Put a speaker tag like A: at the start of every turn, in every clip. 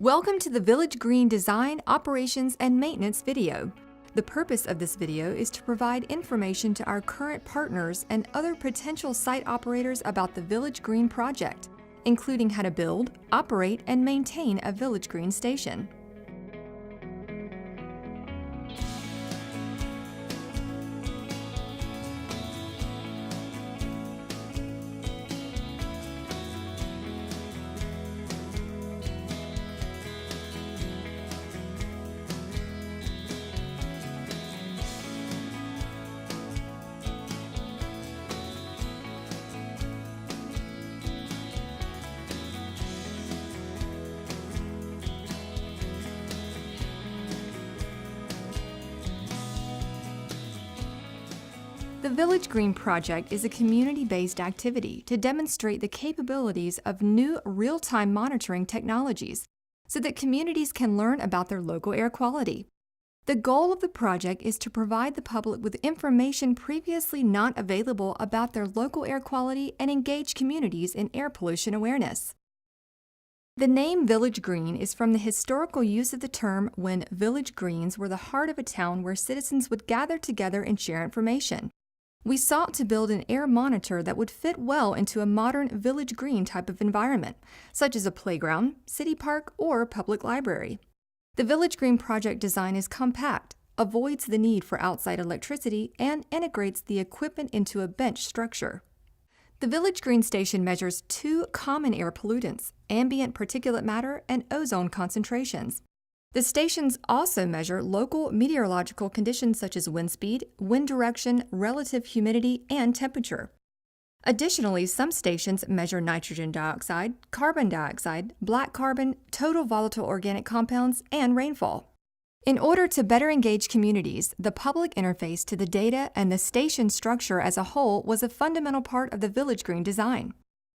A: Welcome to the Village Green Design, Operations, and Maintenance video. The purpose of this video is to provide information to our current partners and other potential site operators about the Village Green project, including how to build, operate, and maintain a Village Green station. The Village Green project is a community-based activity to demonstrate the capabilities of new real-time monitoring technologies so that communities can learn about their local air quality. The goal of the project is to provide the public with information previously not available about their local air quality and engage communities in air pollution awareness. The name Village Green is from the historical use of the term when village greens were the heart of a town where citizens would gather together and share information. We sought to build an air monitor that would fit well into a modern village green type of environment, such as a playground, city park, or public library. The Village Green project design is compact, avoids the need for outside electricity, and integrates the equipment into a bench structure. The Village Green station measures two common air pollutants, ambient particulate matter and ozone concentrations. The stations also measure local meteorological conditions such as wind speed, wind direction, relative humidity, and temperature. Additionally, some stations measure nitrogen dioxide, carbon dioxide, black carbon, total volatile organic compounds, and rainfall. In order to better engage communities, the public interface to the data and the station structure as a whole was a fundamental part of the Village Green design.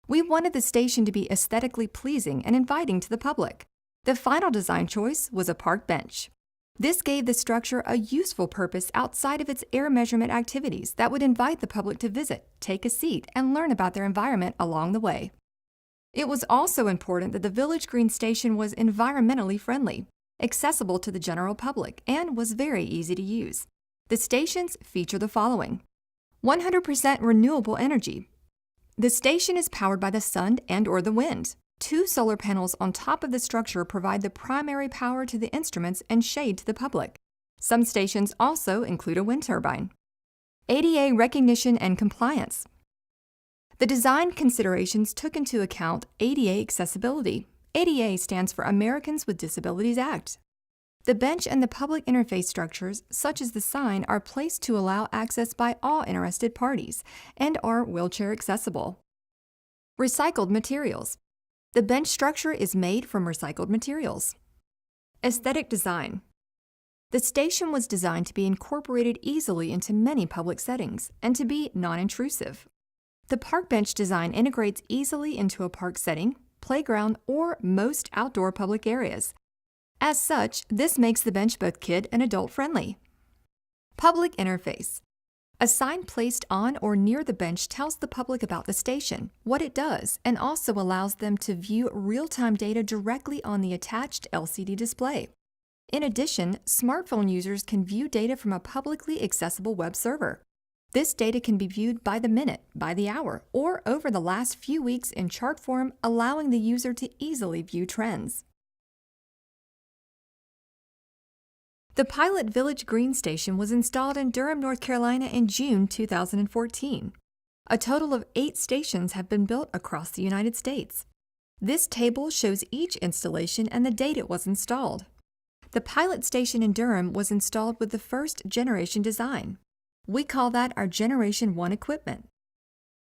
A: We wanted the station to be aesthetically pleasing and inviting to the public. The final design choice was a park bench. This gave the structure a useful purpose outside of its air measurement activities that would invite the public to visit, take a seat, and learn about their environment along the way. It was also important that the Village Green station was environmentally friendly, accessible to the general public, and was very easy to use. The stations feature the following: 100% renewable energy. The station is powered by the sun and/or the wind. 2 solar panels on top of the structure provide the primary power to the instruments and shade to the public. Some stations also include a wind turbine. ADA recognition and compliance. The design considerations took into account ADA accessibility. ADA stands for Americans with Disabilities Act. The bench and the public interface structures, such as the sign, are placed to allow access by all interested parties and are wheelchair accessible. Recycled materials. The bench structure is made from recycled materials. Aesthetic design. The station was designed to be incorporated easily into many public settings and to be non-intrusive. The park bench design integrates easily into a park setting, playground, or most outdoor public areas. As such, this makes the bench both kid and adult friendly. Public interface. A sign placed on or near the bench tells the public about the station, what it does, and also allows them to view real-time data directly on the attached LCD display. In addition, smartphone users can view data from a publicly accessible web server. This data can be viewed by the minute, by the hour, or over the last few weeks in chart form, allowing the user to easily view trends. The pilot Village Green station was installed in Durham, North Carolina in June 2014. A total of 8 stations have been built across the United States. This table shows each installation and the date it was installed. The pilot station in Durham was installed with the first generation design. We call that our Generation 1 equipment.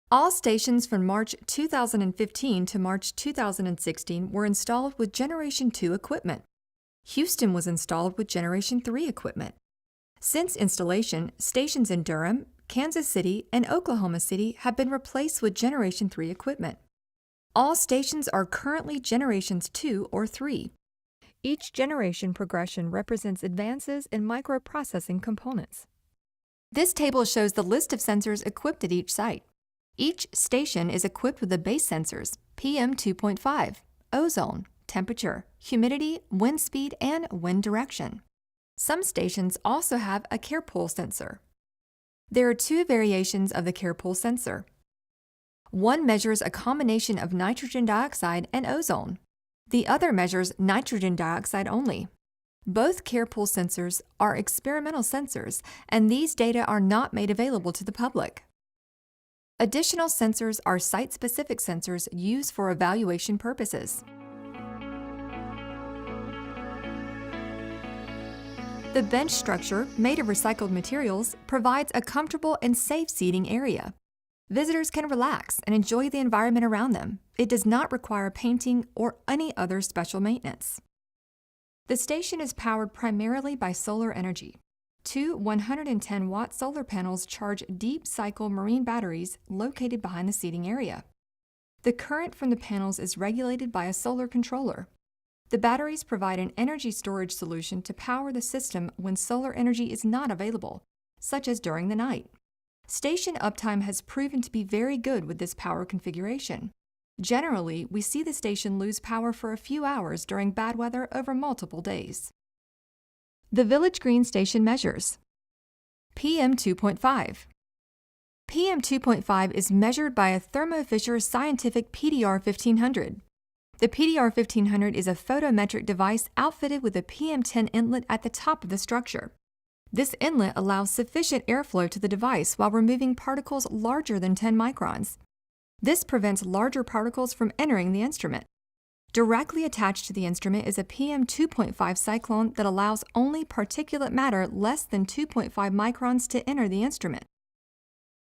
A: All stations from March 2015 to March 2016 were installed with Generation 2 equipment. Houston was installed with Generation 3 equipment. Since installation, stations in Durham, Kansas City, and Oklahoma City have been replaced with Generation 3 equipment. All stations are currently Generations 2 or 3. Each generation progression represents advances in microprocessing components. This table shows the list of sensors equipped at each site. Each station is equipped with the base sensors, PM 2.5, ozone, temperature, humidity, wind speed, and wind direction. Some stations also have a care pool sensor. There are two variations of the care pool sensor. One measures a combination of nitrogen dioxide and ozone. The other measures nitrogen dioxide only. Both care pool sensors are experimental sensors, and these data are not made available to the public. Additional sensors are site-specific sensors used for evaluation purposes. The bench structure, made of recycled materials, provides a comfortable and safe seating area. Visitors can relax and enjoy the environment around them. It does not require painting or any other special maintenance. The station is powered primarily by solar energy. Two 110-watt solar panels charge deep cycle marine batteries located behind the seating area. The current from the panels is regulated by a solar controller. The batteries provide an energy storage solution to power the system when solar energy is not available, such as during the night. Station uptime has proven to be very good with this power configuration. Generally, we see the station lose power for a few hours during bad weather over multiple days. The Village Green Station measures PM 2.5. PM 2.5 is measured by a Thermo Fisher Scientific PDR 1500. The PDR 1500 is a photometric device outfitted with a PM10 inlet at the top of the structure. This inlet allows sufficient airflow to the device while removing particles larger than 10 microns. This prevents larger particles from entering the instrument. Directly attached to the instrument is a PM 2.5 cyclone that allows only particulate matter less than 2.5 microns to enter the instrument.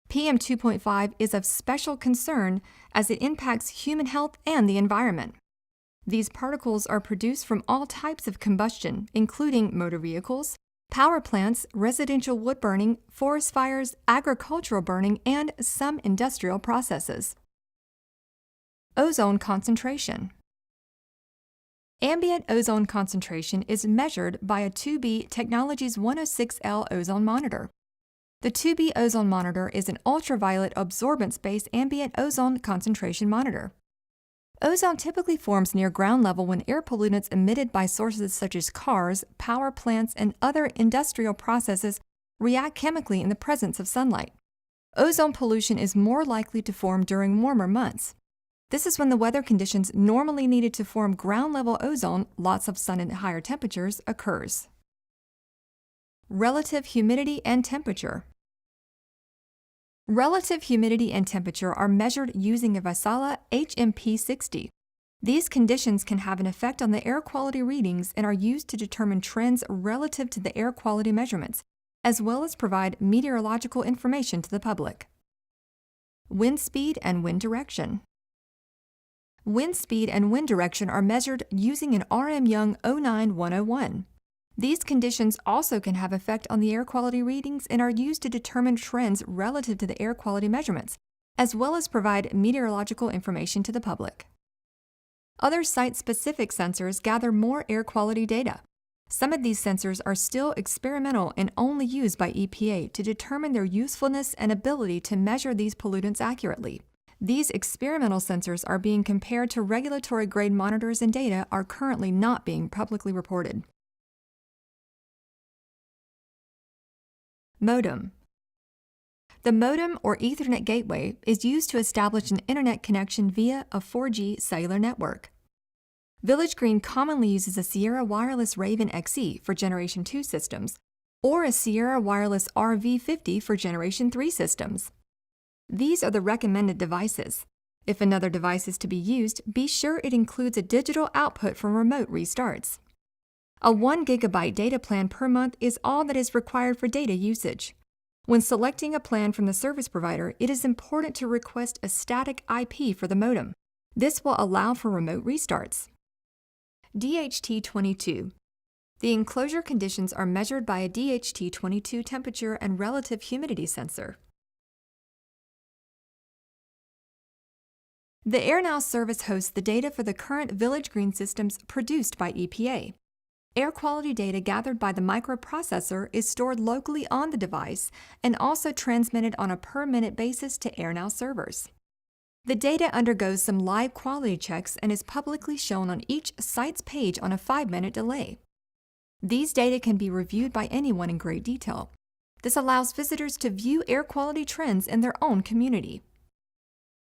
A: PM 2.5 is of special concern as it impacts human health and the environment. These particles are produced from all types of combustion, including motor vehicles, power plants, residential wood burning, forest fires, agricultural burning, and some industrial processes. Ozone concentration. Ambient ozone concentration is measured by a 2B Technologies 106L ozone monitor. The 2B ozone monitor is an ultraviolet absorbance-based ambient ozone concentration monitor. Ozone typically forms near ground level when air pollutants emitted by sources such as cars, power plants, and other industrial processes react chemically in the presence of sunlight. Ozone pollution is more likely to form during warmer months. This is when the weather conditions normally needed to form ground-level ozone, lots of sun and higher temperatures, occurs. Relative humidity and temperature. Relative humidity and temperature are measured using a Vaisala HMP60. These conditions can have an effect on the air quality readings and are used to determine trends relative to the air quality measurements, as well as provide meteorological information to the public. Wind speed and wind direction. Wind speed and wind direction are measured using an RM Young 09101. These conditions also can have effect on the air quality readings and are used to determine trends relative to the air quality measurements, as well as provide meteorological information to the public. Other site-specific sensors gather more air quality data. Some of these sensors are still experimental and only used by EPA to determine their usefulness and ability to measure these pollutants accurately. These experimental sensors are being compared to regulatory-grade monitors, and data are currently not being publicly reported. Modem. The modem or Ethernet gateway is used to establish an internet connection via a 4G cellular network. Village Green commonly uses a Sierra Wireless Raven XE for Generation 2 systems or a Sierra Wireless RV50 for Generation 3 systems. These are the recommended devices. If another device is to be used, be sure it includes a digital output from remote restarts. A 1 GB data plan per month is all that is required for data usage. When selecting a plan from the service provider, it is important to request a static IP for the modem. This will allow for remote restarts. DHT22. The enclosure conditions are measured by a DHT22 temperature and relative humidity sensor. The AirNow service hosts the data for the current Village Green systems produced by EPA. Air quality data gathered by the microprocessor is stored locally on the device and also transmitted on a per-minute basis to AirNow servers. The data undergoes some live quality checks and is publicly shown on each site's page on a 5-minute delay. These data can be reviewed by anyone in great detail. This allows visitors to view air quality trends in their own community.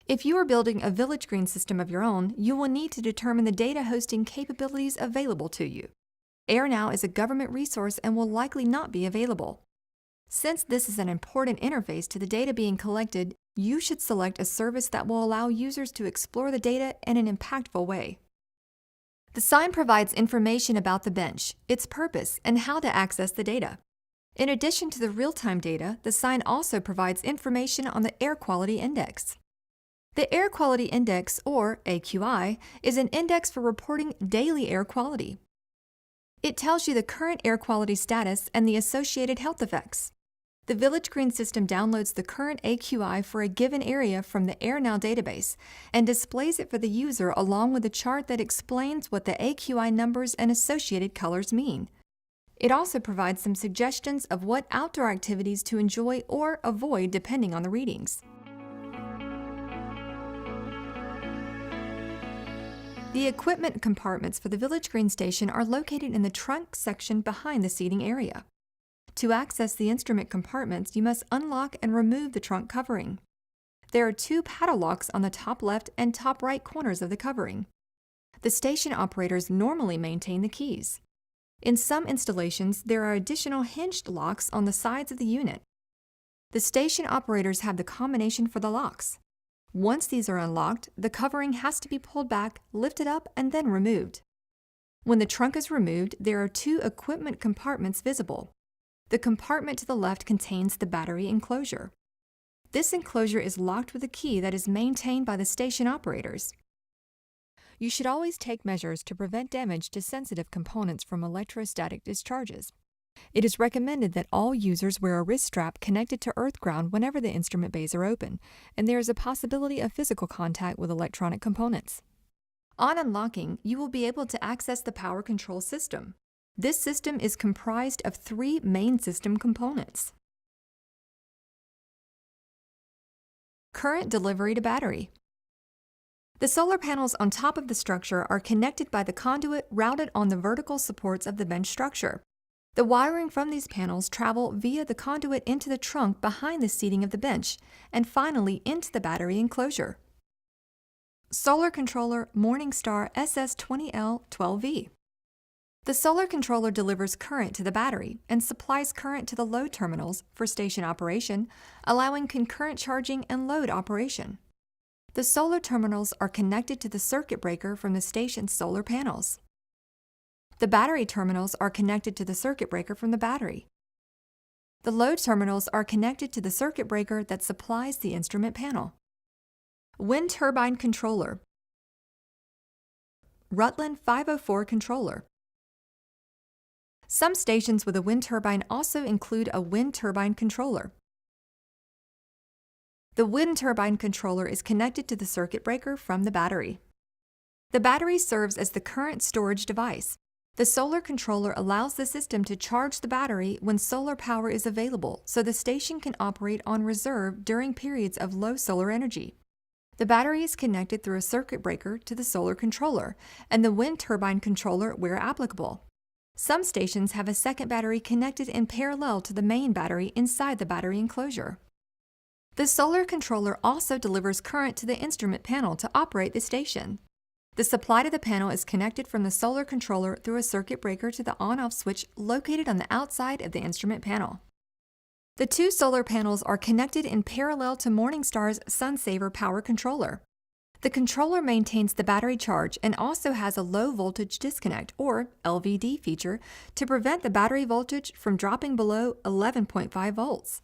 A: If you are building a village green system of your own, you will need to determine the data hosting capabilities available to you. AirNow is a government resource and will likely not be available. Since this is an important interface to the data being collected, you should select a service that will allow users to explore the data in an impactful way. The sign provides information about the bench, its purpose, and how to access the data. In addition to the real-time data, the sign also provides information on the Air Quality Index. The Air Quality Index, or AQI, is an index for reporting daily air quality. It tells you the current air quality status and the associated health effects. The Village Green system downloads the current AQI for a given area from the AirNow database and displays it for the user along with a chart that explains what the AQI numbers and associated colors mean. It also provides some suggestions of what outdoor activities to enjoy or avoid depending on the readings. The equipment compartments for the Village Green Station are located in the trunk section behind the seating area. To access the instrument compartments, you must unlock and remove the trunk covering. There are 2 paddle locks on the top left and top right corners of the covering. The station operators normally maintain the keys. In some installations, there are additional hinged locks on the sides of the unit. The station operators have the combination for the locks. Once these are unlocked, the covering has to be pulled back, lifted up, and then removed. When the trunk is removed, there are 2 equipment compartments visible. The compartment to the left contains the battery enclosure. This enclosure is locked with a key that is maintained by the station operators. You should always take measures to prevent damage to sensitive components from electrostatic discharges. It is recommended that all users wear a wrist strap connected to earth ground whenever the instrument bays are open, and there is a possibility of physical contact with electronic components. On unlocking, you will be able to access the power control system. This system is comprised of 3 main system components. Current delivery to battery. The solar panels on top of the structure are connected by the conduit routed on the vertical supports of the bench structure. The wiring from these panels travel via the conduit into the trunk behind the seating of the bench, and finally into the battery enclosure. Solar controller Morningstar SS20L12V. The solar controller delivers current to the battery and supplies current to the load terminals for station operation, allowing concurrent charging and load operation. The solar terminals are connected to the circuit breaker from the station's solar panels. The battery terminals are connected to the circuit breaker from the battery. The load terminals are connected to the circuit breaker that supplies the instrument panel. Wind turbine controller. Rutland 504 controller. Some stations with a wind turbine also include a wind turbine controller. The wind turbine controller is connected to the circuit breaker from the battery. The battery serves as the current storage device. The solar controller allows the system to charge the battery when solar power is available, so the station can operate on reserve during periods of low solar energy. The battery is connected through a circuit breaker to the solar controller, and the wind turbine controller where applicable. Some stations have a second battery connected in parallel to the main battery inside the battery enclosure. The solar controller also delivers current to the instrument panel to operate the station. The supply to the panel is connected from the solar controller through a circuit breaker to the on-off switch located on the outside of the instrument panel. The 2 solar panels are connected in parallel to Morningstar's SunSaver power controller. The controller maintains the battery charge and also has a low voltage disconnect, or LVD feature, to prevent the battery voltage from dropping below 11.5 volts.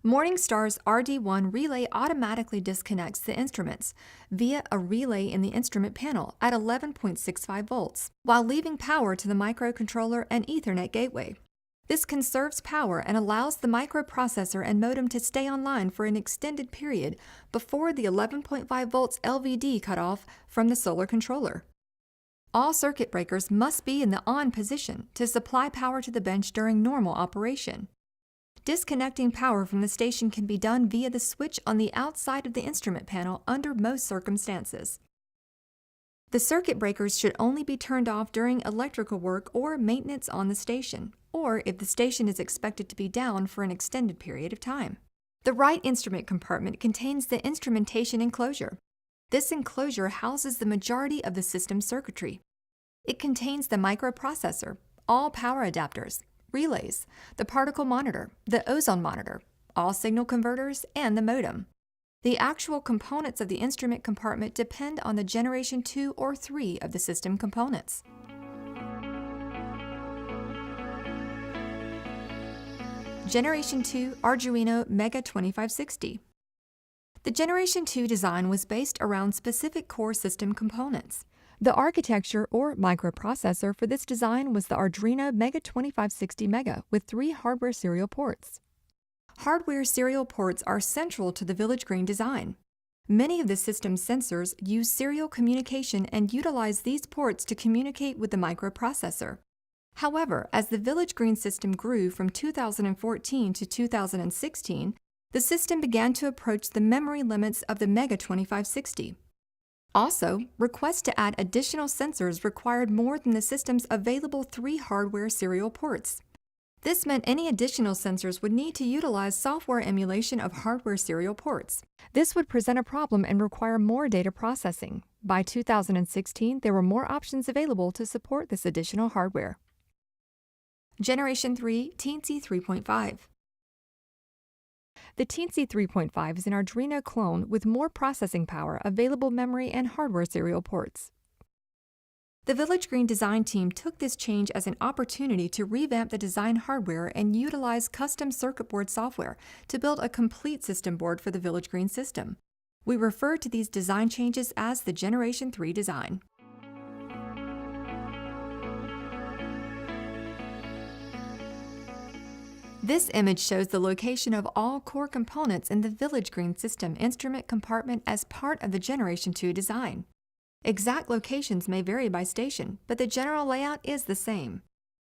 A: Morningstar's RD1 relay automatically disconnects the instruments via a relay in the instrument panel at 11.65 volts, while leaving power to the microcontroller and Ethernet gateway. This conserves power and allows the microprocessor and modem to stay online for an extended period before the 11.5 volts LVD cutoff from the solar controller. All circuit breakers must be in the on position to supply power to the bench during normal operation. Disconnecting power from the station can be done via the switch on the outside of the instrument panel under most circumstances. The circuit breakers should only be turned off during electrical work or maintenance on the station, or if the station is expected to be down for an extended period of time. The right instrument compartment contains the instrumentation enclosure. This enclosure houses the majority of the system circuitry. It contains the microprocessor, all power adapters, relays, the particle monitor, the ozone monitor, all signal converters, and the modem. The actual components of the instrument compartment depend on the Generation 2 or 3 of the system components. Generation 2 Arduino Mega 2560. The Generation 2 design was based around specific core system components. The architecture or microprocessor for this design was the Arduino Mega 2560 Mega with 3 hardware serial ports. Hardware serial ports are central to the Village Green design. Many of the system's sensors use serial communication and utilize these ports to communicate with the microprocessor. However, as the Village Green system grew from 2014 to 2016, the system began to approach the memory limits of the Mega 2560. Also, requests to add additional sensors required more than the system's available 3 hardware serial ports. This meant any additional sensors would need to utilize software emulation of hardware serial ports. This would present a problem and require more data processing. By 2016, there were more options available to support this additional hardware. Generation 3 Teensy 3.5. The Teensy 3.5 is an Arduino clone with more processing power, available memory, and hardware serial ports. The Village Green design team took this change as an opportunity to revamp the design hardware and utilize custom circuit board software to build a complete system board for the Village Green system. We refer to these design changes as the Generation 3 design. This image shows the location of all core components in the Village Green system instrument compartment as part of the Generation 2 design. Exact locations may vary by station, but the general layout is the same.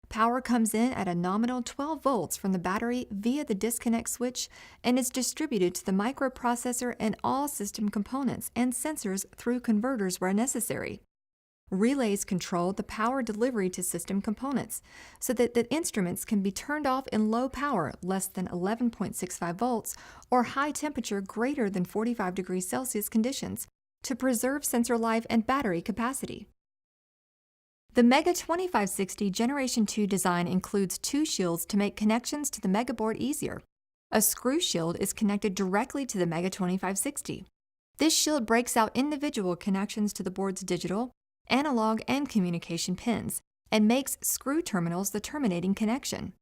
A: Power comes in at a nominal 12 volts from the battery via the disconnect switch and is distributed to the microprocessor and all system components and sensors through converters where necessary. Relays control the power delivery to system components so that the instruments can be turned off in low power less than 11.65 volts or high temperature greater than 45 degrees Celsius conditions to preserve sensor life and battery capacity. The Mega 2560 Generation 2 design includes 2 shields to make connections to the Mega board easier. A screw shield is connected directly to the Mega 2560. This shield breaks out individual connections to the board's digital, analog, and communication pins, and makes screw terminals the terminating connection.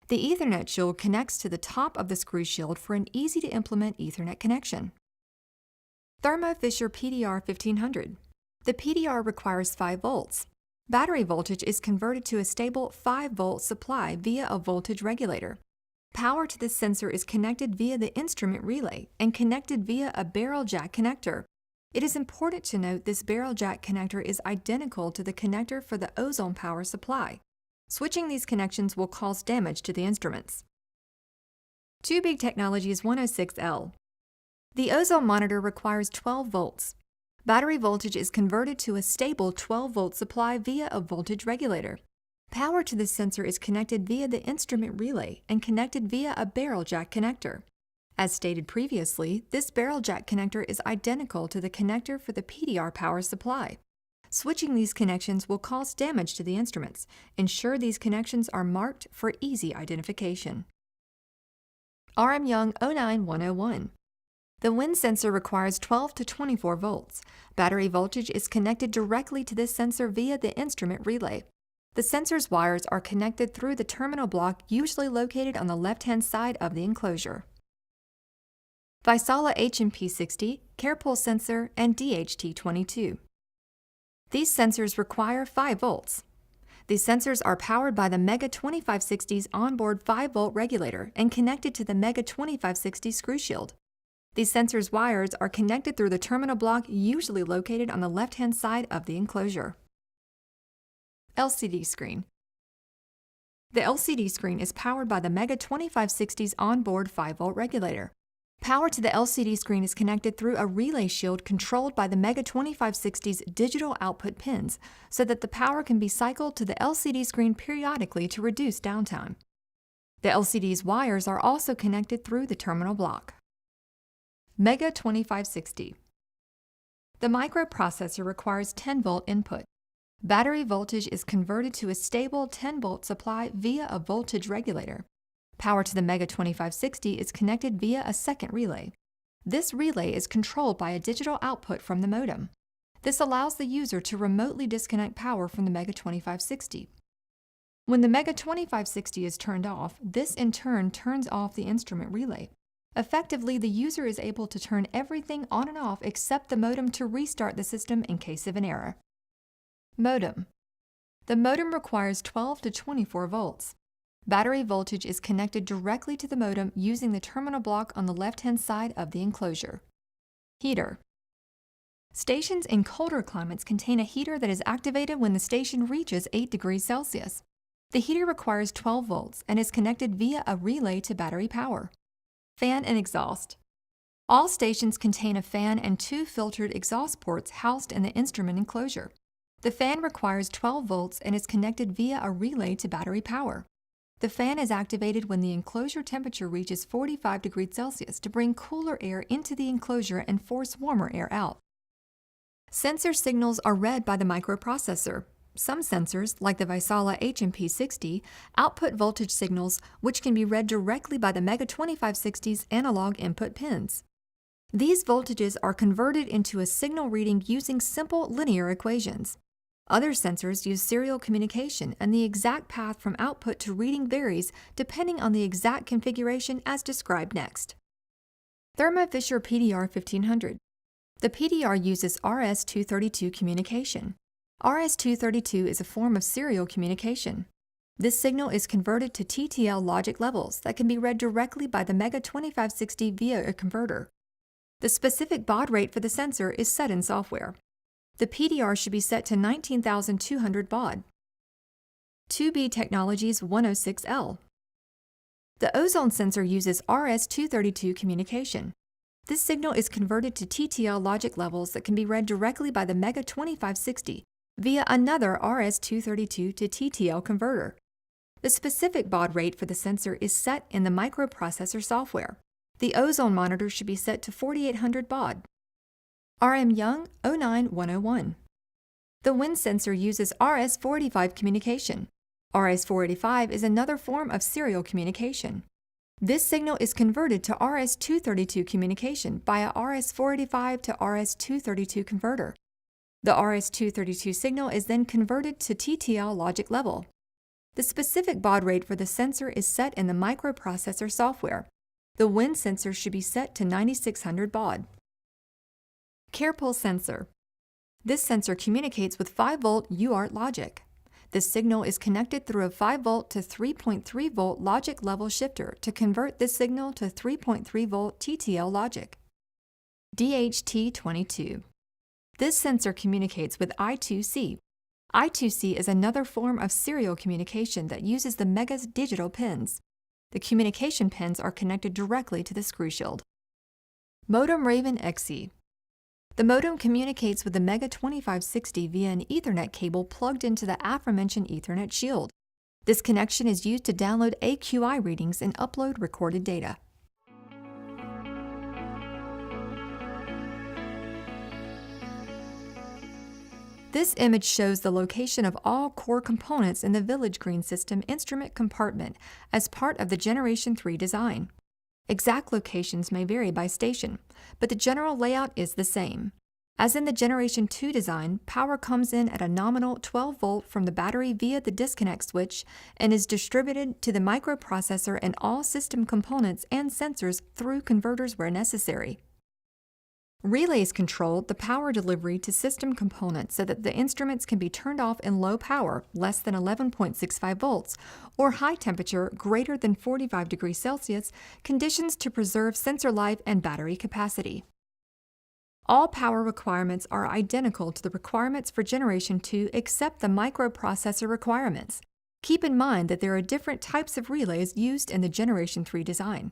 A: The Ethernet shield connects to the top of the screw shield for an easy-to-implement Ethernet connection. Thermo Fisher PDR 1500. The PDR requires 5 volts. Battery voltage is converted to a stable 5-volt supply via a voltage regulator. Power to this sensor is connected via the instrument relay and connected via a barrel jack connector. It is important to note this barrel jack connector is identical to the connector for the ozone power supply. Switching these connections will cause damage to the instruments. 2Big Technologies 106L. The ozone monitor requires 12 volts. Battery voltage is converted to a stable 12-volt supply via a voltage regulator. Power to this sensor is connected via the instrument relay and connected via a barrel jack connector. As stated previously, this barrel jack connector is identical to the connector for the PDR power supply. Switching these connections will cause damage to the instruments. Ensure these connections are marked for easy identification. RM Young 09101. The wind sensor requires 12 to 24 volts. Battery voltage is connected directly to this sensor via the instrument relay. The sensor's wires are connected through the terminal block usually located on the left-hand side of the enclosure. Vaisala HMP60, CarePulse sensor, and DHT22. These sensors require 5 volts. These sensors are powered by the Mega 2560's onboard 5-volt regulator and connected to the Mega 2560 screw shield. These sensors' wires are connected through the terminal block usually located on the left-hand side of the enclosure. LCD screen. The LCD screen is powered by the Mega 2560's onboard 5-volt regulator. Power to the LCD screen is connected through a relay shield controlled by the Mega 2560's digital output pins so that the power can be cycled to the LCD screen periodically to reduce downtime. The LCD's wires are also connected through the terminal block. Mega 2560. The microprocessor requires 10-volt input. Battery voltage is converted to a stable 10-volt supply via a voltage regulator. Power to the Mega 2560 is connected via a second relay. This relay is controlled by a digital output from the modem. This allows the user to remotely disconnect power from the Mega 2560. When the Mega 2560 is turned off, this in turn turns off the instrument relay. Effectively, the user is able to turn everything on and off except the modem to restart the system in case of an error. Modem. The modem requires 12 to 24 volts. Battery voltage is connected directly to the modem using the terminal block on the left-hand side of the enclosure. Heater. Stations in colder climates contain a heater that is activated when the station reaches 8 degrees Celsius. The heater requires 12 volts and is connected via a relay to battery power. Fan and exhaust. All stations contain a fan and 2 filtered exhaust ports housed in the instrument enclosure. The fan requires 12 volts and is connected via a relay to battery power. The fan is activated when the enclosure temperature reaches 45 degrees Celsius to bring cooler air into the enclosure and force warmer air out. Sensor signals are read by the microprocessor. Some sensors, like the Vaisala HMP60, output voltage signals which can be read directly by the Mega 2560's analog input pins. These voltages are converted into a signal reading using simple linear equations. Other sensors use serial communication, and the exact path from output to reading varies depending on the exact configuration as described next. Thermo Fisher PDR 1500. The PDR uses RS-232 communication. RS-232 is a form of serial communication. This signal is converted to TTL logic levels that can be read directly by the Mega 2560 via a converter. The specific baud rate for the sensor is set in software. The PDR should be set to 19,200 baud. 2B Technologies 106L. The ozone sensor uses RS-232 communication. This signal is converted to TTL logic levels that can be read directly by the Mega 2560 via another RS-232 to TTL converter. The specific baud rate for the sensor is set in the microprocessor software. The ozone monitor should be set to 4,800 baud. RM Young 09101. The wind sensor uses RS-485 communication. RS-485 is another form of serial communication. This signal is converted to RS-232 communication by a RS-485 to RS-232 converter. The RS-232 signal is then converted to TTL logic level. The specific baud rate for the sensor is set in the microprocessor software. The wind sensor should be set to 9,600 baud. CarePulse sensor. This sensor communicates with 5-volt UART logic. This signal is connected through a 5-volt to 3.3-volt logic level shifter to convert this signal to 3.3-volt TTL logic. DHT22. This sensor communicates with I2C. I2C is another form of serial communication that uses the Mega's digital pins. The communication pins are connected directly to the screw shield. Modem Raven XE. The modem communicates with the Mega 2560 via an Ethernet cable plugged into the aforementioned Ethernet shield. This connection is used to download AQI readings and upload recorded data. This image shows the location of all core components in the Village Green System instrument compartment as part of the Generation 3 design. Exact locations may vary by station, but the general layout is the same. As in the Generation 2 design, power comes in at a nominal 12 volt from the battery via the disconnect switch and is distributed to the microprocessor and all system components and sensors through converters where necessary. Relays control the power delivery to system components so that the instruments can be turned off in low power, less than 11.65 volts, or high temperature, greater than 45 degrees Celsius, conditions to preserve sensor life and battery capacity. All power requirements are identical to the requirements for Generation 2 except the microprocessor requirements. Keep in mind that there are different types of relays used in the Generation 3 design.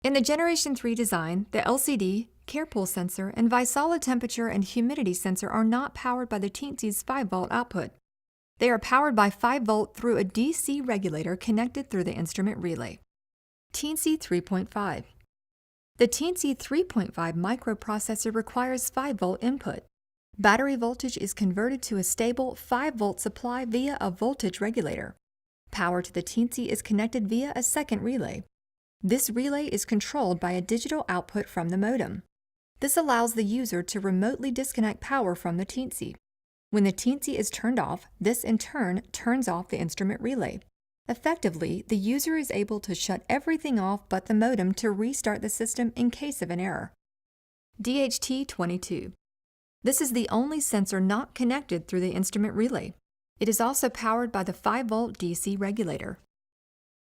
A: In the Generation 3 design, the LCD, Carpool sensor, and Visala temperature and humidity sensor are not powered by the Teensy's 5-volt output. They are powered by 5-volt through a DC regulator connected through the instrument relay. Teensy 3.5. The Teensy 3.5 microprocessor requires 5-volt input. Battery voltage is converted to a stable 5-volt supply via a voltage regulator. Power to the Teensy is connected via a second relay. This relay is controlled by a digital output from the modem. This allows the user to remotely disconnect power from the Teensy. When the Teensy is turned off, this in turn turns off the instrument relay. Effectively, the user is able to shut everything off but the modem to restart the system in case of an error. DHT22. This is the only sensor not connected through the instrument relay. It is also powered by the 5-volt DC regulator.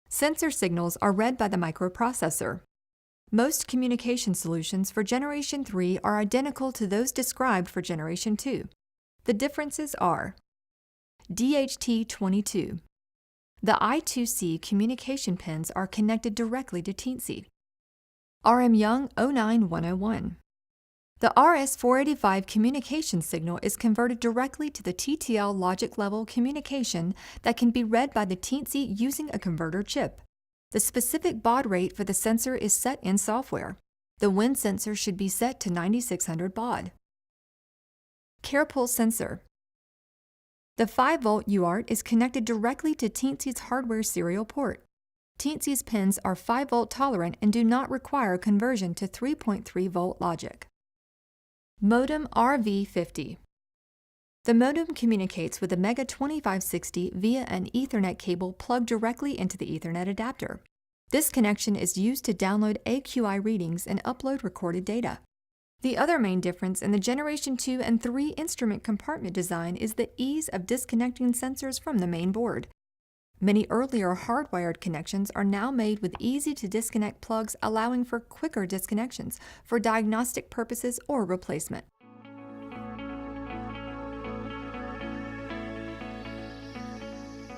A: Sensor signals are read by the microprocessor. Most communication solutions for Generation 3 are identical to those described for Generation 2. The differences are DHT22. The I2C communication pins are connected directly to Teensy. RM Young 09101. The RS485 communication signal is converted directly to the TTL logic level communication that can be read by the Teensy using a converter chip. The specific baud rate for the sensor is set in software. The wind sensor should be set to 9600 baud. Carpool sensor. The 5-volt UART is connected directly to Teensy's hardware serial port. Teensy's pins are 5-volt tolerant and do not require conversion to 3.3-volt logic. Modem RV50. The modem communicates with the Mega 2560 via an Ethernet cable plugged directly into the Ethernet adapter. This connection is used to download AQI readings and upload recorded data. The other main difference in the Generation 2 and 3 instrument compartment design is the ease of disconnecting sensors from the main board. Many earlier hardwired connections are now made with easy-to-disconnect plugs, allowing for quicker disconnections for diagnostic purposes or replacement.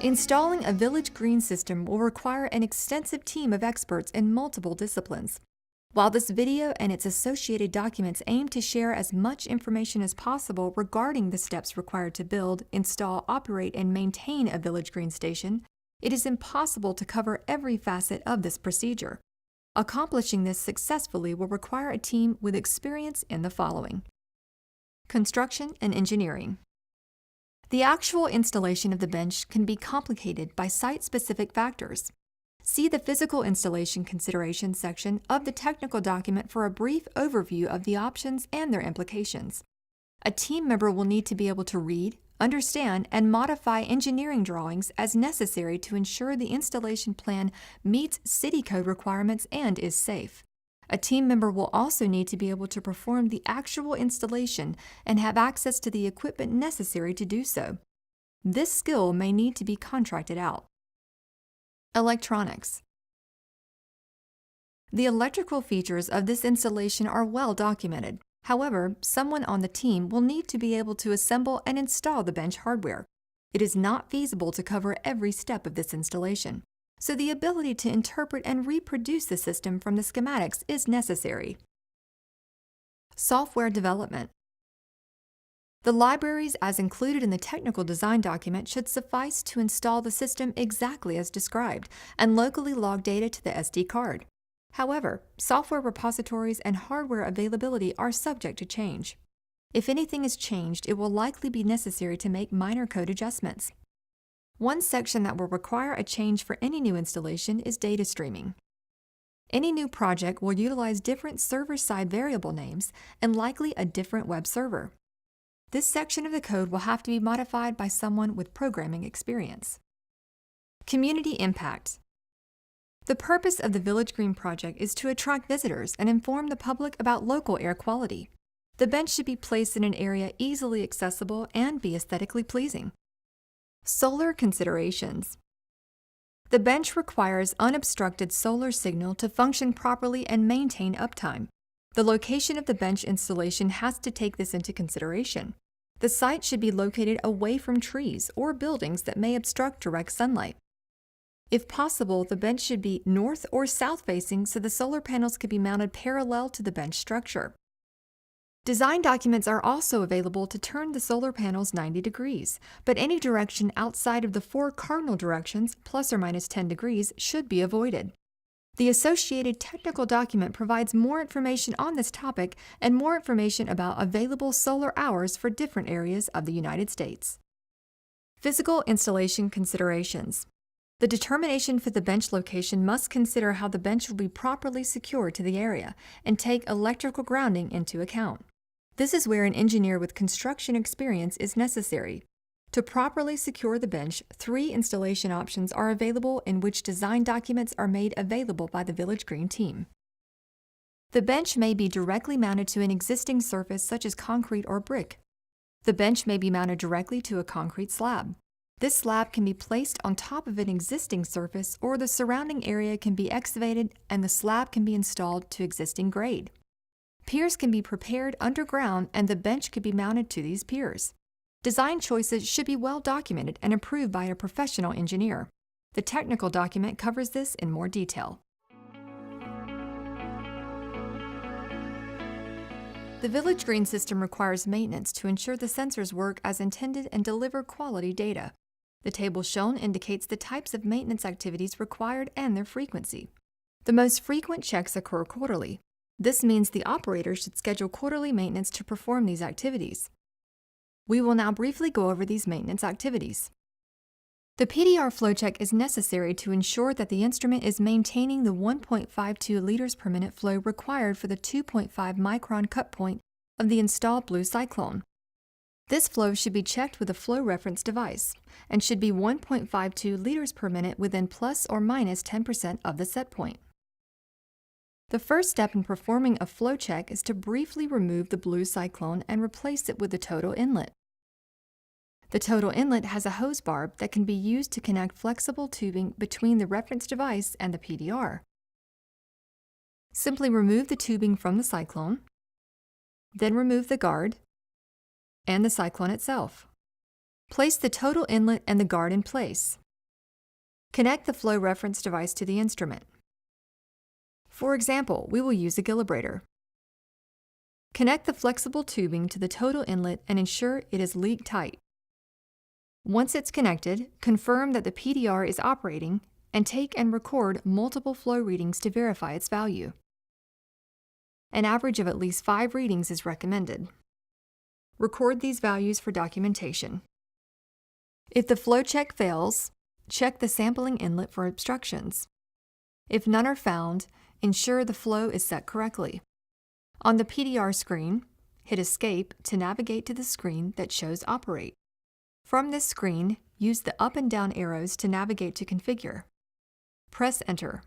A: Installing a village green system will require an extensive team of experts in multiple disciplines. While this video and its associated documents aim to share as much information as possible regarding the steps required to build, install, operate, and maintain a village green station, it is impossible to cover every facet of this procedure. Accomplishing this successfully will require a team with experience in the following: construction and engineering. The actual installation of the bench can be complicated by site-specific factors. See the Physical Installation Considerations section of the technical document for a brief overview of the options and their implications. A team member will need to be able to read, understand, and modify engineering drawings as necessary to ensure the installation plan meets city code requirements and is safe. A team member will also need to be able to perform the actual installation and have access to the equipment necessary to do so. This skill may need to be contracted out. Electronics. The electrical features of this installation are well documented. However, someone on the team will need to be able to assemble and install the bench hardware. It is not feasible to cover every step of this installation, so the ability to interpret and reproduce the system from the schematics is necessary. Software development. The libraries as included in the technical design document should suffice to install the system exactly as described and locally log data to the SD card. However, software repositories and hardware availability are subject to change. If anything is changed, it will likely be necessary to make minor code adjustments. One section that will require a change for any new installation is data streaming. Any new project will utilize different server-side variable names and likely a different web server. This section of the code will have to be modified by someone with programming experience. Community impact. The purpose of the Village Green project is to attract visitors and inform the public about local air quality. The bench should be placed in an area easily accessible and be aesthetically pleasing. Solar considerations. The bench requires unobstructed solar signal to function properly and maintain uptime. The location of the bench installation has to take this into consideration. The site should be located away from trees or buildings that may obstruct direct sunlight. If possible, the bench should be north or south facing so the solar panels can be mounted parallel to the bench structure. Design documents are also available to turn the solar panels 90 degrees, but any direction outside of the 4 cardinal directions, plus or minus 10 degrees, should be avoided. The associated technical document provides more information on this topic and more information about available solar hours for different areas of the United States. Physical installation considerations. The determination for the bench location must consider how the bench will be properly secured to the area and take electrical grounding into account. This is where an engineer with construction experience is necessary. To properly secure the bench, 3 installation options are available in which design documents are made available by the Village Green team. The bench may be directly mounted to an existing surface such as concrete or brick. The bench may be mounted directly to a concrete slab. This slab can be placed on top of an existing surface, or the surrounding area can be excavated and the slab can be installed to existing grade. Piers can be prepared underground and the bench could be mounted to these piers. Design choices should be well documented and approved by a professional engineer. The technical document covers this in more detail. The Village Green system requires maintenance to ensure the sensors work as intended and deliver quality data. The table shown indicates the types of maintenance activities required and their frequency. The most frequent checks occur quarterly. This means the operator should schedule quarterly maintenance to perform these activities. We will now briefly go over these maintenance activities. The PDR flow check is necessary to ensure that the instrument is maintaining the 1.52 liters per minute flow required for the 2.5 micron cut point of the installed blue cyclone. This flow should be checked with a flow reference device and should be 1.52 liters per minute within plus or minus 10% of the set point. The first step in performing a flow check is to briefly remove the blue cyclone and replace it with the total inlet. The total inlet has a hose barb that can be used to connect flexible tubing between the reference device and the PDR. Simply remove the tubing from the cyclone, then remove the guard and the cyclone itself. Place the total inlet and the guard in place. Connect the flow reference device to the instrument. For example, we will use a gillibrator. Connect the flexible tubing to the total inlet and ensure it is leak tight. Once it's connected, confirm that the PDR is operating and take and record multiple flow readings to verify its value. An average of at least 5 readings is recommended. Record these values for documentation. If the flow check fails, check the sampling inlet for obstructions. If none are found, ensure the flow is set correctly. On the PDR screen, hit Escape to navigate to the screen that shows Operate. From this screen, use the up and down arrows to navigate to Configure. Press Enter.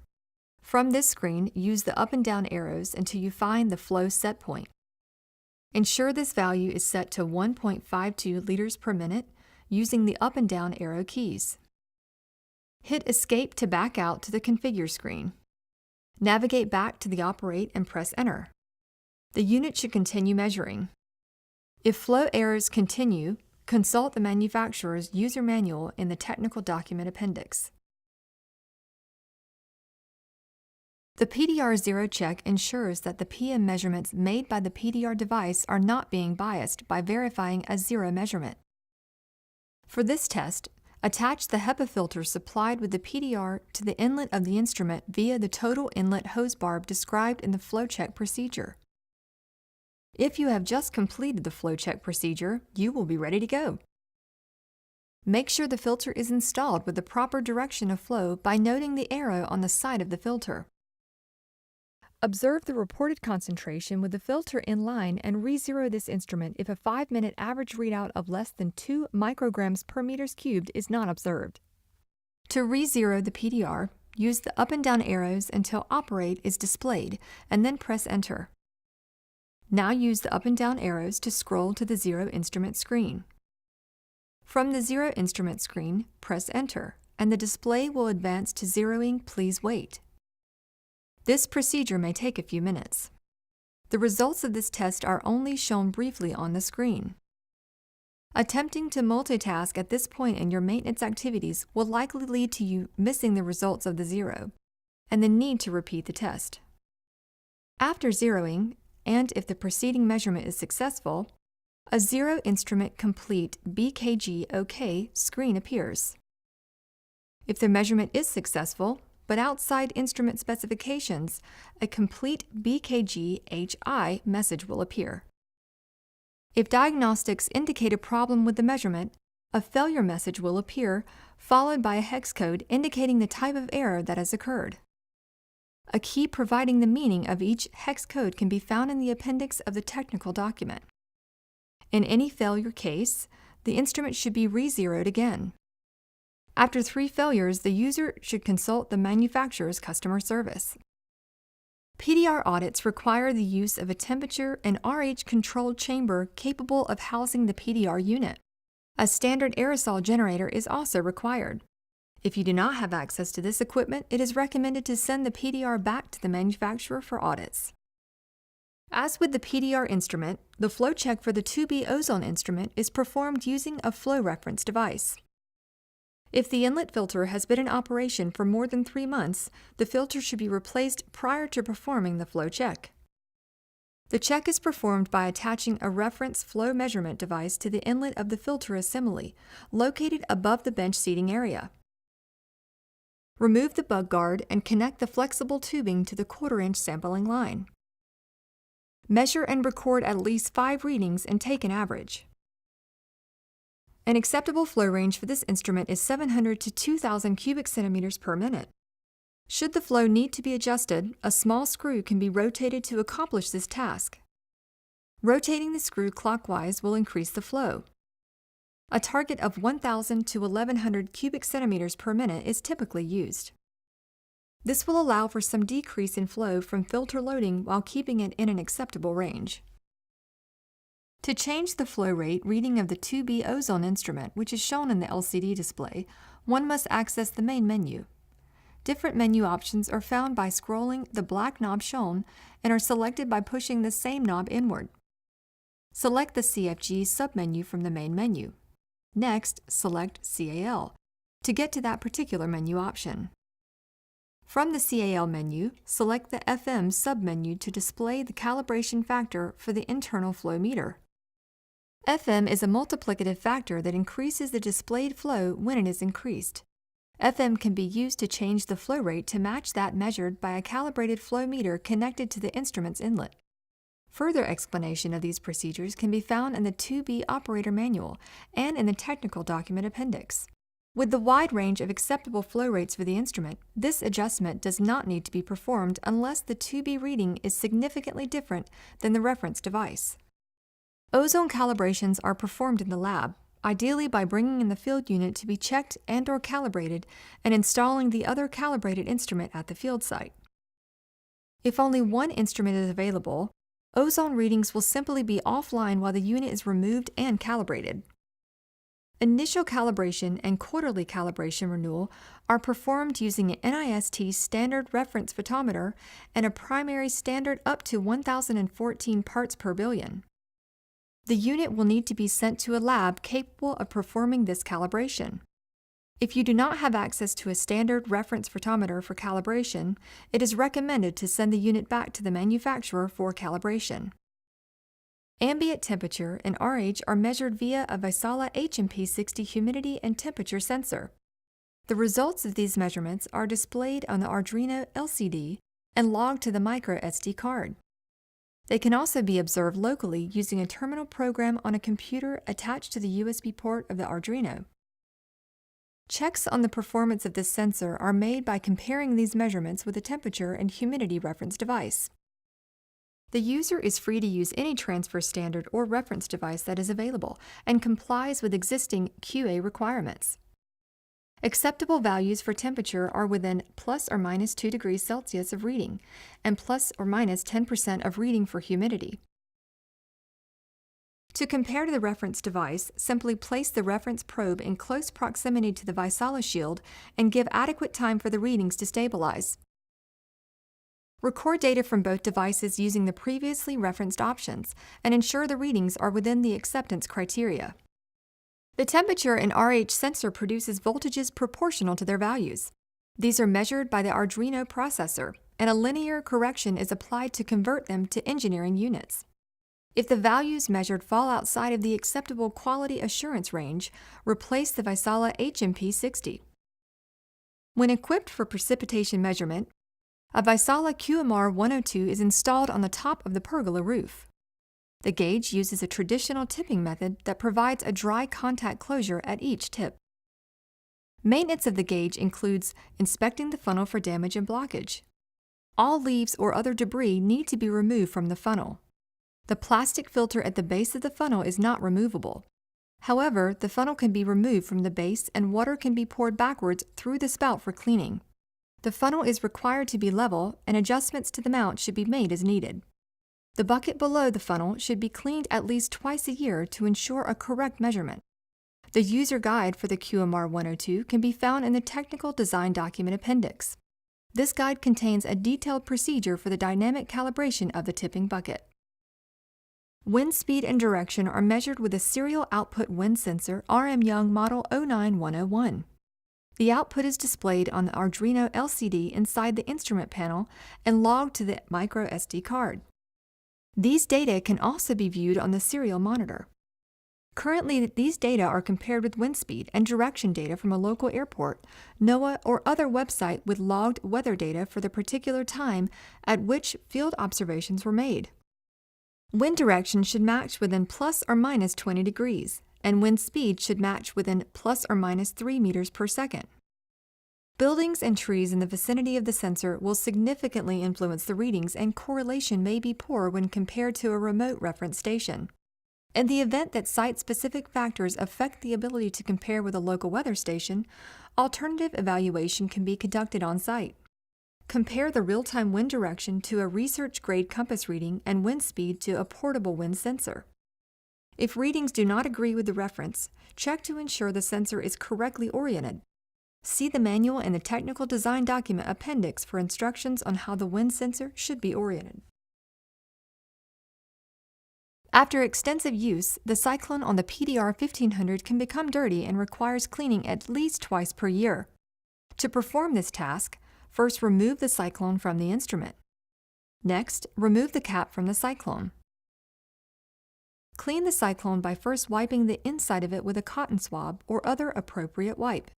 A: From this screen, use the up and down arrows until you find the flow set point. Ensure this value is set to 1.52 liters per minute using the up and down arrow keys. Hit Escape to back out to the Configure screen. Navigate back to the Operate and press Enter. The unit should continue measuring. If flow errors continue, consult the manufacturer's user manual in the technical document appendix. The PDR zero check ensures that the PM measurements made by the PDR device are not being biased by verifying a zero measurement. For this test, attach the HEPA filter supplied with the PDR to the inlet of the instrument via the total inlet hose barb described in the flow check procedure. If you have just completed the flow check procedure, you will be ready to go. Make sure the filter is installed with the proper direction of flow by noting the arrow on the side of the filter. Observe the reported concentration with the filter in line and re-zero this instrument if a 5-minute average readout of less than 2 micrograms per meters cubed is not observed. To re-zero the PDR, use the up and down arrows until Operate is displayed and then press Enter. Now use the up and down arrows to scroll to the zero instrument screen. From the zero instrument screen, press Enter, and the display will advance to zeroing Please Wait. This procedure may take a few minutes. The results of this test are only shown briefly on the screen. Attempting to multitask at this point in your maintenance activities will likely lead to you missing the results of the zero and the need to repeat the test. After zeroing, and if the preceding measurement is successful, a Zero Instrument Complete BKG OK screen appears. If the measurement is successful, but outside instrument specifications, a Complete BKG HI message will appear. If diagnostics indicate a problem with the measurement, a failure message will appear, followed by a hex code indicating the type of error that has occurred. A key providing the meaning of each hex code can be found in the appendix of the technical document. In any failure case, the instrument should be re-zeroed again. After 3 failures, the user should consult the manufacturer's customer service. PDR audits require the use of a temperature and RH-controlled chamber capable of housing the PDR unit. A standard aerosol generator is also required. If you do not have access to this equipment, it is recommended to send the PDR back to the manufacturer for audits. As with the PDR instrument, the flow check for the 2B ozone instrument is performed using a flow reference device. If the inlet filter has been in operation for more than 3 months, the filter should be replaced prior to performing the flow check. The check is performed by attaching a reference flow measurement device to the inlet of the filter assembly, located above the bench seating area. Remove the bug guard and connect the flexible tubing to the 1/4-inch sampling line. Measure and record at least 5 readings and take an average. An acceptable flow range for this instrument is 700 to 2,000 cubic centimeters per minute. Should the flow need to be adjusted, a small screw can be rotated to accomplish this task. Rotating the screw clockwise will increase the flow. A target of 1,000 to 1,100 cubic centimeters per minute is typically used. This will allow for some decrease in flow from filter loading while keeping it in an acceptable range. To change the flow rate reading of the 2B ozone instrument, which is shown in the LCD display, one must access the main menu. Different menu options are found by scrolling the black knob shown and are selected by pushing the same knob inward. Select the CFG submenu from the main menu. Next, select CAL to get to that particular menu option. From the CAL menu, select the FM submenu to display the calibration factor for the internal flow meter. FM is a multiplicative factor that increases the displayed flow when it is increased. FM can be used to change the flow rate to match that measured by a calibrated flow meter connected to the instrument's inlet. Further explanation of these procedures can be found in the 2B operator manual and in the technical document appendix. With the wide range of acceptable flow rates for the instrument, this adjustment does not need to be performed unless the 2B reading is significantly different than the reference device. Ozone calibrations are performed in the lab, ideally by bringing in the field unit to be checked and/or calibrated and installing the other calibrated instrument at the field site. If only one instrument is available, ozone readings will simply be offline while the unit is removed and calibrated. Initial calibration and quarterly calibration renewal are performed using an NIST standard reference photometer and a primary standard up to 1,014 parts per billion. The unit will need to be sent to a lab capable of performing this calibration. If you do not have access to a standard reference photometer for calibration, it is recommended to send the unit back to the manufacturer for calibration. Ambient temperature and RH are measured via a Vaisala HMP60 humidity and temperature sensor. The results of these measurements are displayed on the Arduino LCD and logged to the micro SD card. They can also be observed locally using a terminal program on a computer attached to the USB port of the Arduino. Checks on the performance of this sensor are made by comparing these measurements with a temperature and humidity reference device. The user is free to use any transfer standard or reference device that is available and complies with existing QA requirements. Acceptable values for temperature are within plus or minus 2 degrees Celsius of reading and plus or minus 10% of reading for humidity. To compare to the reference device, simply place the reference probe in close proximity to the Vaisala shield and give adequate time for the readings to stabilize. Record data from both devices using the previously referenced options and ensure the readings are within the acceptance criteria. The temperature and RH sensor produces voltages proportional to their values. These are measured by the Arduino processor, and a linear correction is applied to convert them to engineering units. If the values measured fall outside of the acceptable quality assurance range, replace the Vaisala HMP60. When equipped for precipitation measurement, a Vaisala QMR 102 is installed on the top of the pergola roof. The gauge uses a traditional tipping method that provides a dry contact closure at each tip. Maintenance of the gauge includes inspecting the funnel for damage and blockage. All leaves or other debris need to be removed from the funnel. The plastic filter at the base of the funnel is not removable. However, the funnel can be removed from the base and water can be poured backwards through the spout for cleaning. The funnel is required to be level and adjustments to the mount should be made as needed. The bucket below the funnel should be cleaned at least twice a year to ensure a correct measurement. The user guide for the QMR 102 can be found in the Technical Design Document Appendix. This guide contains a detailed procedure for the dynamic calibration of the tipping bucket. Wind speed and direction are measured with a serial output wind sensor RM Young Model 09101. The output is displayed on the Arduino LCD inside the instrument panel and logged to the micro SD card. These data can also be viewed on the serial monitor. Currently, these data are compared with wind speed and direction data from a local airport, NOAA, or other website with logged weather data for the particular time at which field observations were made. Wind direction should match within plus or minus 20 degrees, and wind speed should match within plus or minus 3 meters per second. Buildings and trees in the vicinity of the sensor will significantly influence the readings, and correlation may be poor when compared to a remote reference station. In the event that site-specific factors affect the ability to compare with a local weather station, alternative evaluation can be conducted on-site. Compare the real-time wind direction to a research-grade compass reading and wind speed to a portable wind sensor. If readings do not agree with the reference, check to ensure the sensor is correctly oriented. See the manual and the Technical Design Document Appendix for instructions on how the wind sensor should be oriented. After extensive use, the cyclone on the PDR 1500 can become dirty and requires cleaning at least twice per year. To perform this task, first remove the cyclone from the instrument. Next, remove the cap from the cyclone. Clean the cyclone by first wiping the inside of it with a cotton swab or other appropriate wipe.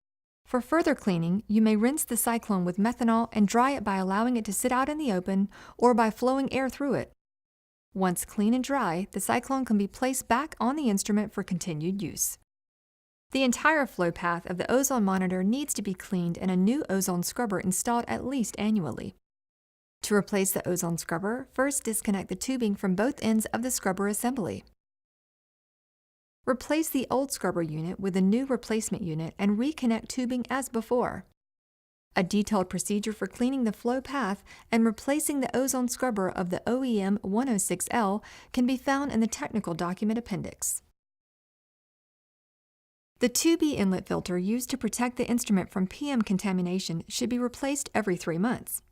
A: For further cleaning, you may rinse the cyclone with methanol and dry it by allowing it to sit out in the open or by flowing air through it. Once clean and dry, the cyclone can be placed back on the instrument for continued use. The entire flow path of the ozone monitor needs to be cleaned and a new ozone scrubber installed at least annually. To replace the ozone scrubber, first disconnect the tubing from both ends of the scrubber assembly. Replace the old scrubber unit with a new replacement unit and reconnect tubing as before. A detailed procedure for cleaning the flow path and replacing the ozone scrubber of the OEM 106L can be found in the Technical Document Appendix. The 2B inlet filter used to protect the instrument from PM contamination should be replaced every 3 months.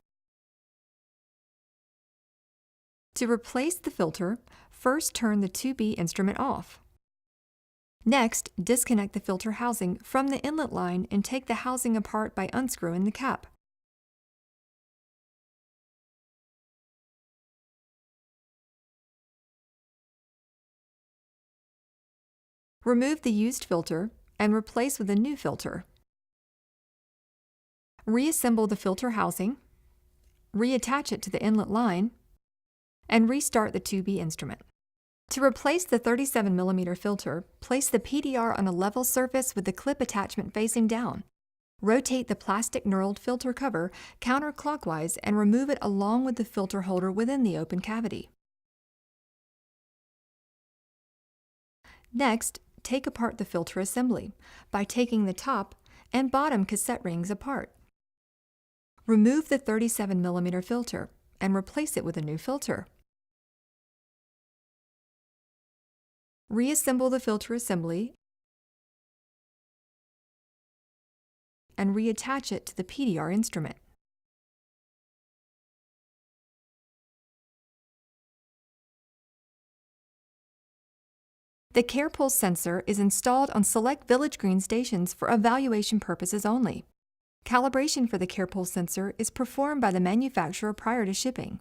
A: To replace the filter, first turn the 2B instrument off. Next, disconnect the filter housing from the inlet line and take the housing apart by unscrewing the cap. Remove the used filter and replace with a new filter. Reassemble the filter housing, reattach it to the inlet line, and restart the 2B instrument. To replace the 37mm filter, place the PDR on a level surface with the clip attachment facing down. Rotate the plastic knurled filter cover counterclockwise and remove it along with the filter holder within the open cavity. Next, take apart the filter assembly by taking the top and bottom cassette rings apart. Remove the 37mm filter and replace it with a new filter. Reassemble the filter assembly and reattach it to the PDR instrument. The Care Pulse sensor is installed on select Village Green stations for evaluation purposes only. Calibration for the Care Pulse sensor is performed by the manufacturer prior to shipping.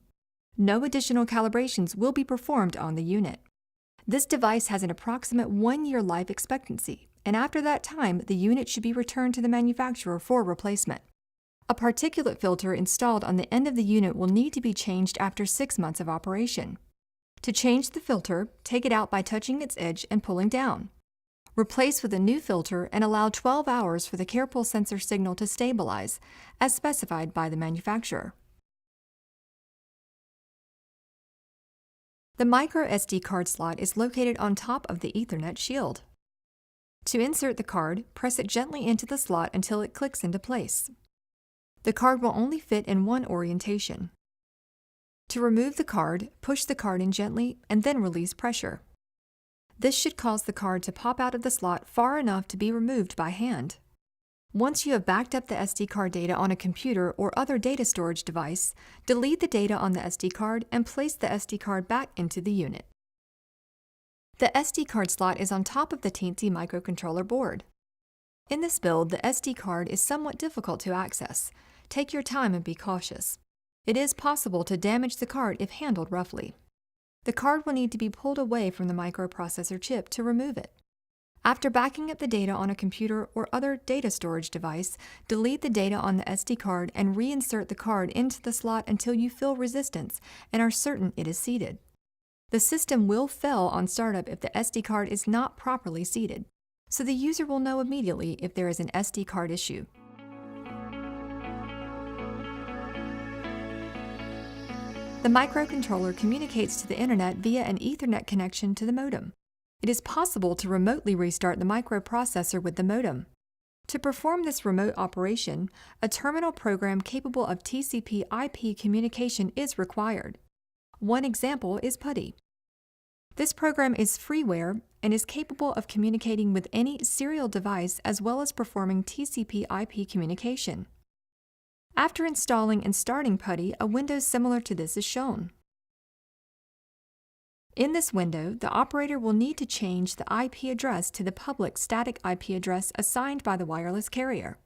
A: No additional calibrations will be performed on the unit. This device has an approximate 1-year life expectancy, and after that time, the unit should be returned to the manufacturer for replacement. A particulate filter installed on the end of the unit will need to be changed after 6 months of operation. To change the filter, take it out by touching its edge and pulling down. Replace with a new filter and allow 12 hours for the Care Pulse sensor signal to stabilize, as specified by the manufacturer. The micro SD card slot is located on top of the Ethernet shield. To insert the card, press it gently into the slot until it clicks into place. The card will only fit in one orientation. To remove the card, push the card in gently and then release pressure. This should cause the card to pop out of the slot far enough to be removed by hand. Once you have backed up the SD card data on a computer or other data storage device, delete the data on the SD card and place the SD card back into the unit. The SD card slot is on top of the Teensy microcontroller board. In this build, the SD card is somewhat difficult to access. Take your time and be cautious. It is possible to damage the card if handled roughly. The card will need to be pulled away from the microprocessor chip to remove it. After backing up the data on a computer or other data storage device, delete the data on the SD card and reinsert the card into the slot until you feel resistance and are certain it is seated. The system will fail on startup if the SD card is not properly seated, so the user will know immediately if there is an SD card issue. The microcontroller communicates to the internet via an Ethernet connection to the modem. It is possible to remotely restart the microprocessor with the modem. To perform this remote operation, a terminal program capable of TCP/IP communication is required. One example is PuTTY. This program is freeware and is capable of communicating with any serial device as well as performing TCP/IP communication. After installing and starting PuTTY, a window similar to this is shown. In this window, the operator will need to change the IP address to the public static IP address assigned by the wireless carrier.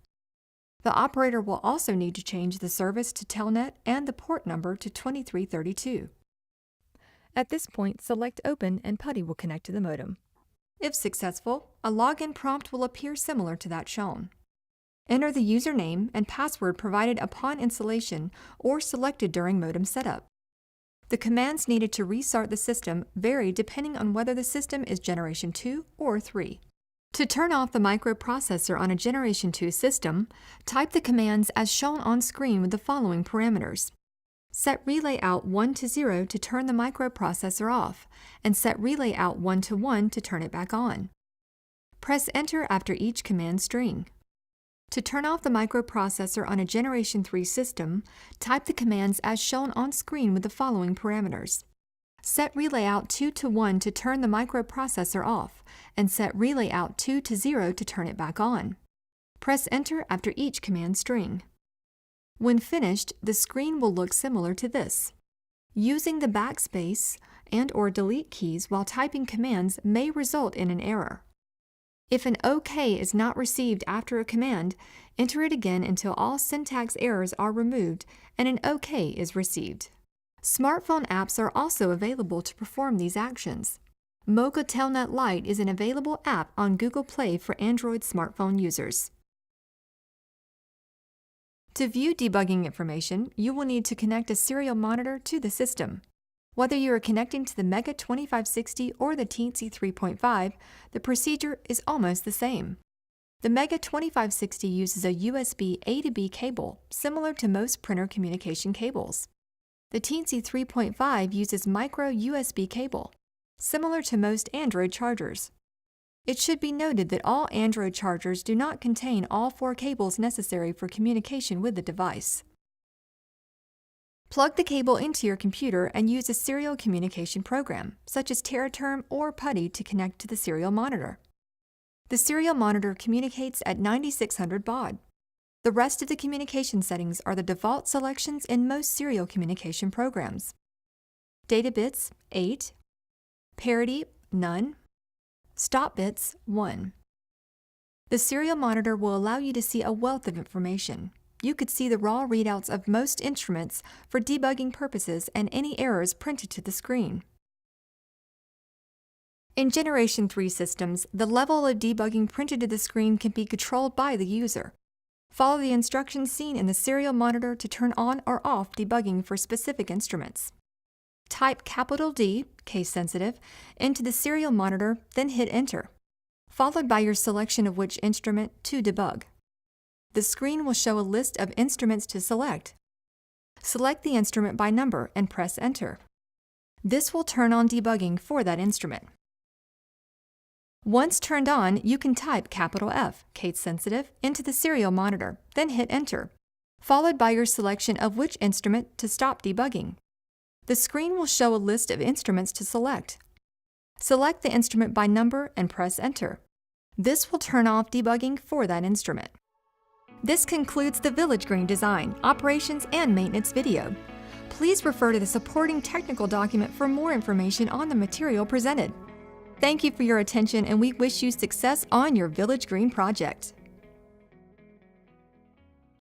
A: The operator will also need to change the service to Telnet and the port number to 2332. At this point, select Open and PuTTY will connect to the modem. If successful, a login prompt will appear similar to that shown. Enter the username and password provided upon installation or selected during modem setup. The commands needed to restart the system vary depending on whether the system is Generation 2 or 3. To turn off the microprocessor on a Generation 2 system, type the commands as shown on screen with the following parameters. Set relay out 1 to 0 to turn the microprocessor off, and set relay out 1 to 1 to turn it back on. Press Enter after each command string. To turn off the microprocessor on a Generation 3 system, type the commands as shown on screen with the following parameters. Set relay out 2 to 1 to turn the microprocessor off, and set relay out 2 to 0 to turn it back on. Press Enter after each command string. When finished, the screen will look similar to this. Using the backspace and/or delete keys while typing commands may result in an error. If an OK is not received after a command, enter it again until all syntax errors are removed and an OK is received. Smartphone apps are also available to perform these actions. Mocha Telnet Lite is an available app on Google Play for Android smartphone users. To view debugging information, you will need to connect a serial monitor to the system. Whether you are connecting to the Mega 2560 or the Teensy 3.5, the procedure is almost the same. The Mega 2560 uses a USB A to B cable, similar to most printer communication cables. The Teensy 3.5 uses micro USB cable, similar to most Android chargers. It should be noted that all Android chargers do not contain all 4 cables necessary for communication with the device. Plug the cable into your computer and use a serial communication program, such as TerraTerm or PuTTY, to connect to the serial monitor. The serial monitor communicates at 9600 baud. The rest of the communication settings are the default selections in most serial communication programs. Data bits, 8. Parity, none. Stop bits 1. The serial monitor will allow you to see a wealth of information. You could see the raw readouts of most instruments for debugging purposes and any errors printed to the screen. In Generation 3 systems, the level of debugging printed to the screen can be controlled by the user. Follow the instructions seen in the serial monitor to turn on or off debugging for specific instruments. Type capital D, case sensitive, into the serial monitor, then hit Enter, followed by your selection of which instrument to debug. The screen will show a list of instruments to select. Select the instrument by number and press Enter. This will turn on debugging for that instrument. Once turned on, you can type capital F, case sensitive, into the serial monitor, then hit Enter, followed by your selection of which instrument to stop debugging. The screen will show a list of instruments to select. Select the instrument by number and press Enter. This will turn off debugging for that instrument. This concludes the Village Green design, operations, and maintenance video. Please refer to the supporting technical document for more information on the material presented. Thank you for your attention, and we wish you success on your Village Green project.